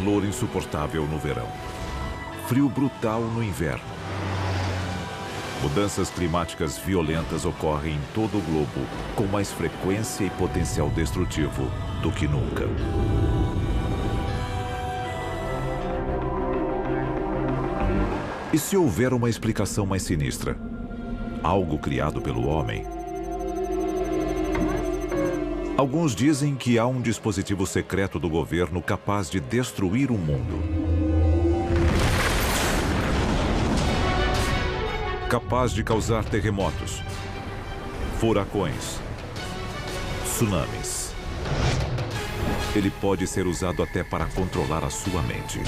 calor insuportável no verão. Frio brutal no inverno. Mudanças climáticas violentas ocorrem em todo o globo com mais frequência e potencial destrutivo do que nunca. E se houver uma explicação mais sinistra? Algo criado pelo homem? Alguns dizem que há um dispositivo secreto do governo capaz de destruir o mundo. Capaz de causar terremotos, furacões, tsunamis. Ele pode ser usado até para controlar a sua mente.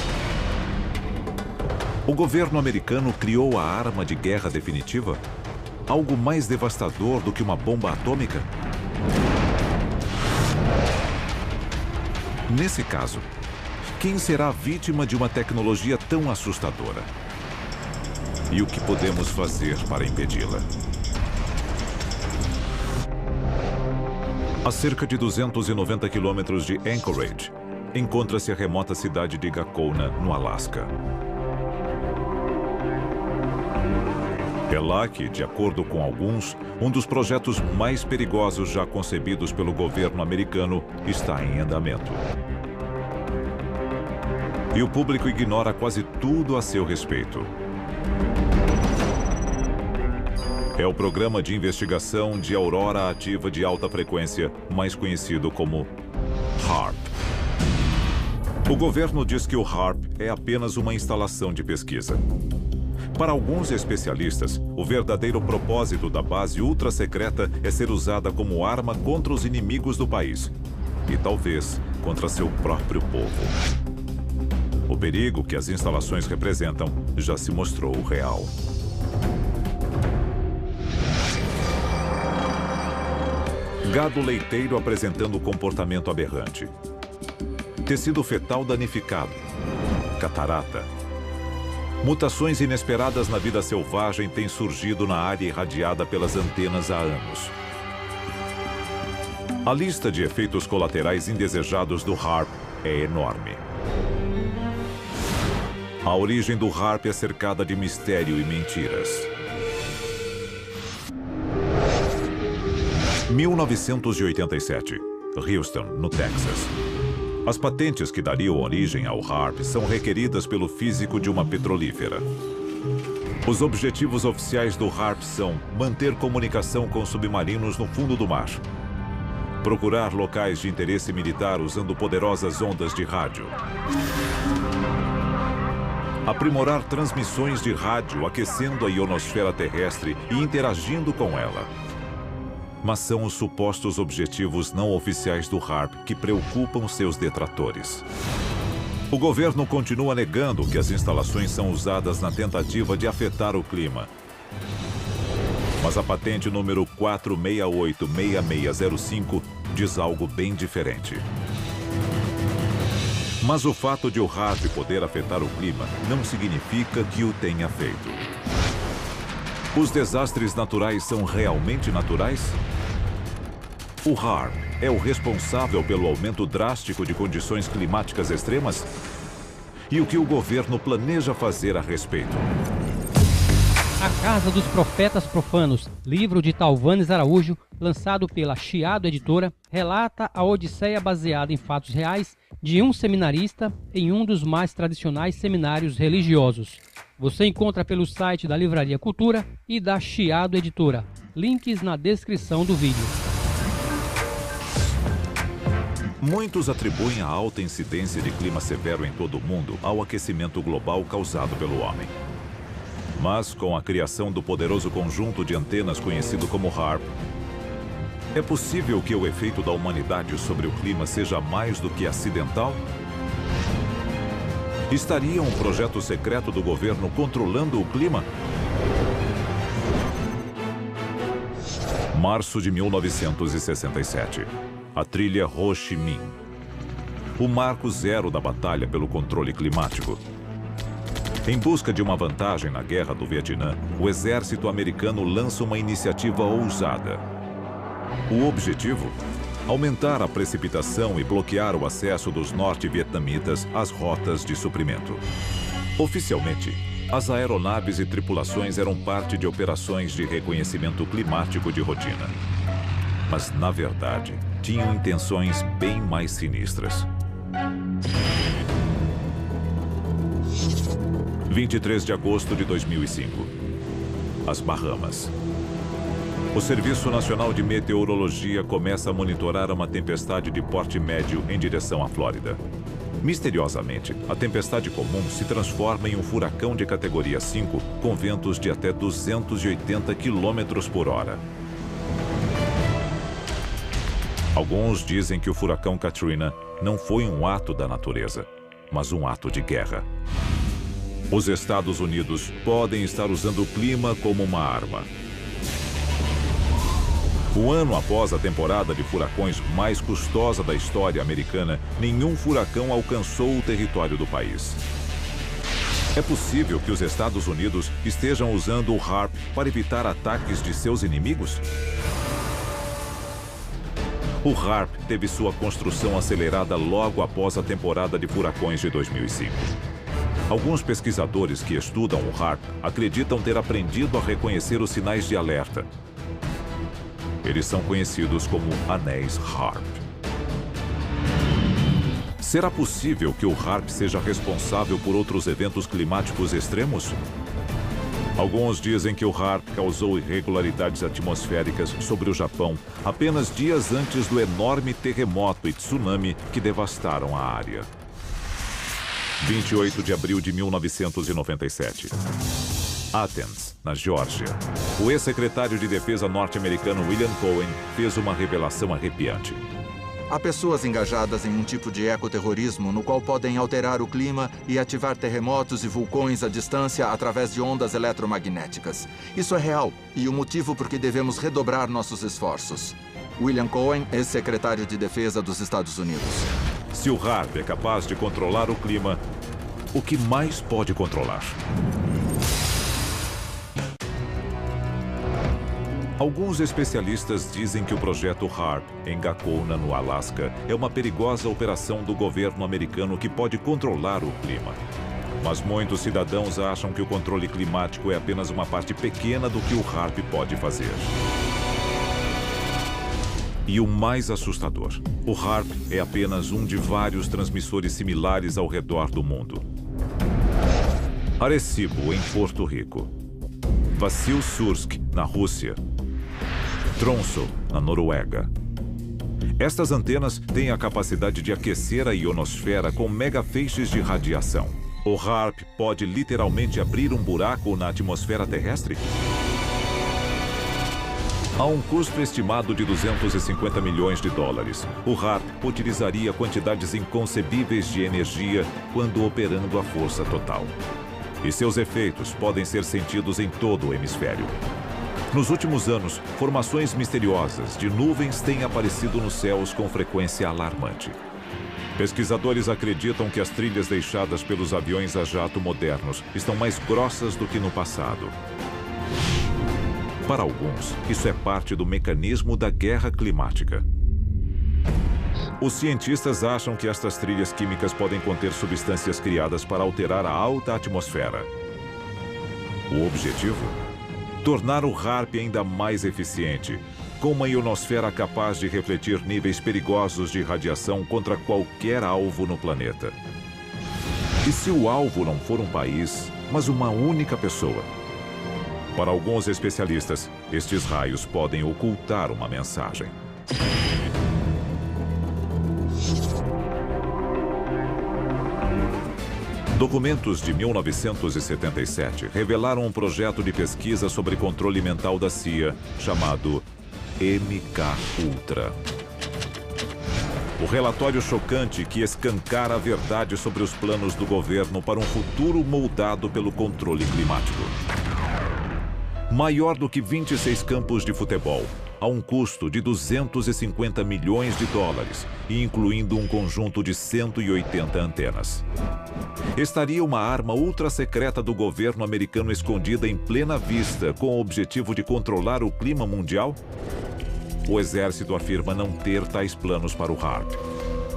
O governo americano criou a arma de guerra definitiva? Algo mais devastador do que uma bomba atômica? Nesse caso, quem será vítima de uma tecnologia tão assustadora? E o que podemos fazer para impedi-la? A cerca de 290 quilômetros de Anchorage, encontra-se a remota cidade de Gakona, no Alasca. É lá que, de acordo com alguns, um dos projetos mais perigosos já concebidos pelo governo americano está em andamento. E o público ignora quase tudo a seu respeito. É o Programa de Investigação de Aurora Ativa de Alta Frequência, mais conhecido como HAARP. O governo diz que o HAARP é apenas uma instalação de pesquisa. Para alguns especialistas, o verdadeiro propósito da base ultra-secreta é ser usada como arma contra os inimigos do país. E talvez contra seu próprio povo. O perigo que as instalações representam já se mostrou real. Gado leiteiro apresentando comportamento aberrante. Tecido fetal danificado. Catarata. Mutações inesperadas na vida selvagem têm surgido na área irradiada pelas antenas há anos. A lista de efeitos colaterais indesejados do HAARP é enorme. A origem do HAARP é cercada de mistério e mentiras. 1987, Houston, no Texas. As patentes que dariam origem ao HAARP são requeridas pelo físico de uma petrolífera. Os objetivos oficiais do HAARP são manter comunicação com submarinos no fundo do mar, procurar locais de interesse militar usando poderosas ondas de rádio, aprimorar transmissões de rádio aquecendo a ionosfera terrestre e interagindo com ela. Mas são os supostos objetivos não oficiais do HAARP que preocupam seus detratores. O governo continua negando que as instalações são usadas na tentativa de afetar o clima. Mas a patente número 4686605 diz algo bem diferente. Mas o fato de o HAARP poder afetar o clima não significa que o tenha feito. Os desastres naturais são realmente naturais? O HAARP é o responsável pelo aumento drástico de condições climáticas extremas? E o que o governo planeja fazer a respeito? A Casa dos Profetas Profanos, livro de Talvanes Araújo, lançado pela Chiado Editora, relata a odisseia baseada em fatos reais de um seminarista em um dos mais tradicionais seminários religiosos. Você encontra pelo site da Livraria Cultura e da Chiado Editora. Links na descrição do vídeo. Muitos atribuem a alta incidência de clima severo em todo o mundo ao aquecimento global causado pelo homem. Mas, com a criação do poderoso conjunto de antenas conhecido como HAARP, é possível que o efeito da humanidade sobre o clima seja mais do que acidental? Estaria um projeto secreto do governo controlando o clima? Março de 1967. A trilha Ho Chi Minh. O marco zero da batalha pelo controle climático. Em busca de uma vantagem na Guerra do Vietnã, o exército americano lança uma iniciativa ousada. O objetivo? aumentar a precipitação e bloquear o acesso dos norte-vietnamitas às rotas de suprimento. Oficialmente, as aeronaves e tripulações eram parte de operações de reconhecimento climático de rotina. Mas, na verdade, tinham intenções bem mais sinistras. 23 de agosto de 2005. As Bahamas. O Serviço Nacional de Meteorologia começa a monitorar uma tempestade de porte médio em direção à Flórida. Misteriosamente, a tempestade comum se transforma em um furacão de categoria 5 com ventos de até 280 km por hora. Alguns dizem que o furacão Katrina não foi um ato da natureza, mas um ato de guerra. Os Estados Unidos podem estar usando o clima como uma arma. Um ano após a temporada de furacões mais custosa da história americana, nenhum furacão alcançou o território do país. É possível que os Estados Unidos estejam usando o HAARP para evitar ataques de seus inimigos? O HAARP teve sua construção acelerada logo após a temporada de furacões de 2005. Alguns pesquisadores que estudam o HAARP acreditam ter aprendido a reconhecer os sinais de alerta. Eles são conhecidos como anéis HAARP. Será possível que o HAARP seja responsável por outros eventos climáticos extremos? Alguns dizem que o HAARP causou irregularidades atmosféricas sobre o Japão apenas dias antes do enorme terremoto e tsunami que devastaram a área. 28 de abril de 1997. Athens, na Geórgia. O ex-secretário de Defesa norte-americano William Cohen fez uma revelação arrepiante. Há pessoas engajadas em um tipo de ecoterrorismo no qual podem alterar o clima e ativar terremotos e vulcões à distância através de ondas eletromagnéticas. Isso é real e o motivo por que devemos redobrar nossos esforços. William Cohen, ex-secretário de Defesa dos Estados Unidos. Se o HAARP é capaz de controlar o clima, o que mais pode controlar? Alguns especialistas dizem que o projeto HAARP, em Gakona, no Alasca, é uma perigosa operação do governo americano que pode controlar o clima. Mas muitos cidadãos acham que o controle climático é apenas uma parte pequena do que o HAARP pode fazer. E o mais assustador, o HAARP é apenas um de vários transmissores similares ao redor do mundo. Arecibo, em Porto Rico. Vassilsursk, na Rússia. Tromsø, na Noruega. Estas antenas têm a capacidade de aquecer a ionosfera com megafeixes de radiação. O HAARP pode literalmente abrir um buraco na atmosfera terrestre? A um custo estimado de 250 milhões de dólares, o HAARP utilizaria quantidades inconcebíveis de energia quando operando a força total. E seus efeitos podem ser sentidos em todo o hemisfério. Nos últimos anos, formações misteriosas de nuvens têm aparecido nos céus com frequência alarmante. Pesquisadores acreditam que as trilhas deixadas pelos aviões a jato modernos estão mais grossas do que no passado. Para alguns, isso é parte do mecanismo da guerra climática. Os cientistas acham que estas trilhas químicas podem conter substâncias criadas para alterar a alta atmosfera. O objetivo? Tornar o HAARP ainda mais eficiente, com uma ionosfera capaz de refletir níveis perigosos de radiação contra qualquer alvo no planeta. E se o alvo não for um país, mas uma única pessoa? Para alguns especialistas, estes raios podem ocultar uma mensagem. Documentos de 1977 revelaram um projeto de pesquisa sobre controle mental da CIA, chamado MK-Ultra. O relatório chocante que escancara a verdade sobre os planos do governo para um futuro moldado pelo controle climático. Maior do que 26 campos de futebol, a um custo de 250 milhões de dólares e incluindo um conjunto de 180 antenas. Estaria uma arma ultra-secreta do governo americano escondida em plena vista com o objetivo de controlar o clima mundial? O exército afirma não ter tais planos para o HARP.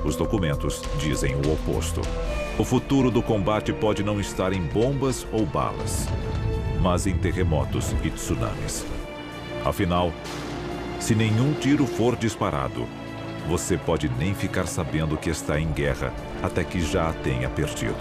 Os documentos dizem o oposto. O futuro do combate pode não estar em bombas ou balas, mas em terremotos e tsunamis. Afinal, se nenhum tiro for disparado, você pode nem ficar sabendo que está em guerra até que já a tenha perdido.